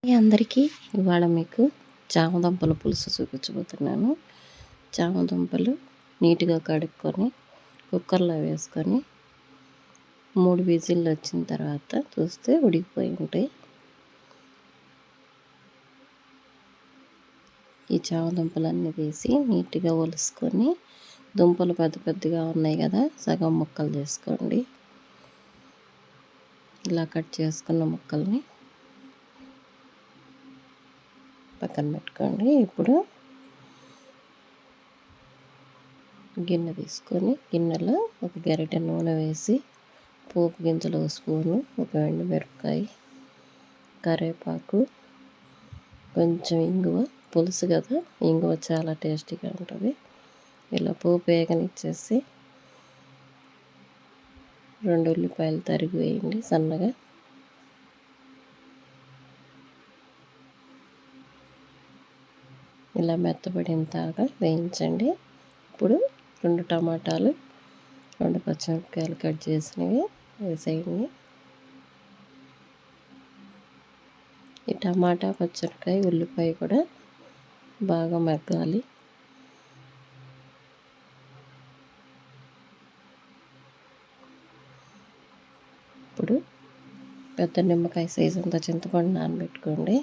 అందరికీ ఇవాళ మీకు చామదుంపల పులుసు చూపించబోతున్నాను. చామదుంపలు నీట్గా కడుక్కొని కుక్కర్లో వేసుకొని 3 విజిల్లు వచ్చిన తర్వాత చూస్తే ఉడికిపోయి ఉంటాయి. ఈ చామదుంపలన్నీ తీసి నీట్గా ఒలుసుకొని, దుంపలు పెద్ద పెద్దగా ఉన్నాయి కదా, సగం ముక్కలు చేసుకోండి. ఇలా కట్ చేసుకున్న ముక్కల్ని పక్కన పెట్టుకోండి. ఇప్పుడు గిన్నె తీసుకొని గిన్నెలో ఒక గరిటె నూనె వేసి, పోపు గింజలు 1 స్పూను, ఒక ఎండుమిరపకాయ, కరివేపాకు, కొంచెం ఇంగువ, పులుసు కదా ఇంగువ చాలా టేస్టీగా ఉంటుంది. ఇలా పోపు వేగనిచ్చేసి 2 ఉల్లిపాయలు తరిగి వేయండి సన్నగా. ఇలా మెత్తబడిన దాకా వేయించండి. ఇప్పుడు 2 టమాటాలు, 2 పచ్చిమిరపకాయలు కట్ చేసినవి వేసేయండి. ఈ టమాటా, పచ్చిమిరపకాయ, ఉల్లిపాయ కూడా బాగా మగ్గాలి. ఇప్పుడు పెద్ద నిమ్మకాయ సైజు అంత చింతపండు నానబెట్టుకోండి.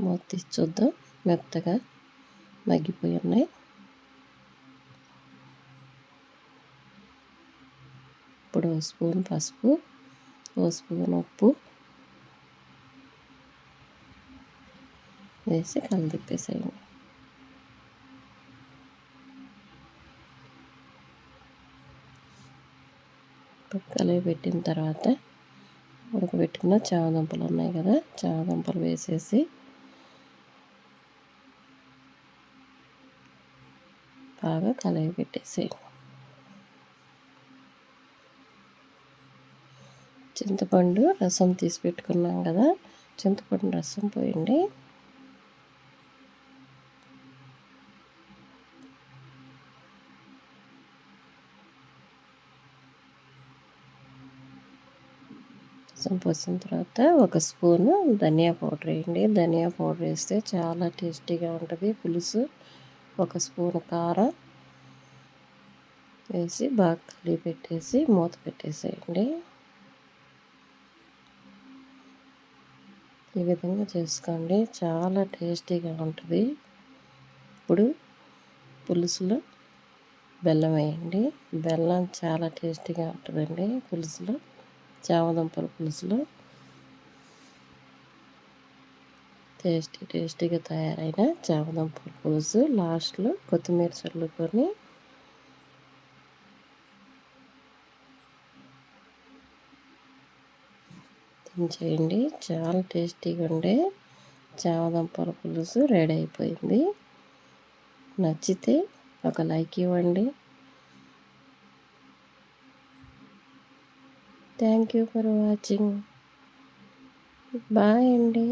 మూత తీసి చూద్దాం. మెత్తగా మగ్గిపోయి ఉన్నాయి. ఇప్పుడు 1 స్పూన్ పసుపు, 1 స్పూన్ ఉప్పు వేసి కలిదిప్పేసేయండి. కలిపి పెట్టిన తర్వాత ఉడకబెట్టుకున్న చామదుంపలు ఉన్నాయి కదా, చామదుంపలు వేసేసి బాగా కలిపి పెట్టేసేయండి. చింతపండు రసం తీసి పెట్టుకున్నాం కదా, చింతపండు రసం పోయండి. రసం పోసిన తర్వాత 1 స్పూను ధనియా పౌడర్ వేయండి. ధనియా పౌడర్ వేస్తే చాలా టేస్టీగా ఉంటుంది పులుసు. 1 స్పూను కారం వేసి బాగా కలిపి పెట్టేసి మూత పెట్టేసేయండి. ఈ విధంగా చేసుకోండి, చాలా టేస్టీగా ఉంటుంది. ఇప్పుడు పులుసులో బెల్లం వేయండి. బెల్లం చాలా టేస్టీగా ఉంటుందండి పులుసులో, చామదుంపల పులుసులో. టేస్టీగా తయారైన చామదుంపల పులుసు లాస్ట్లో కొత్తిమీర చల్లుకొని చేయండి. చాలా టేస్టీగా ఉండే చామదుంపల పులుసు రెడీ అయిపోయింది. నచ్చితే ఒక లైక్ ఇవ్వండి. Thank you for watching. Bye అండి.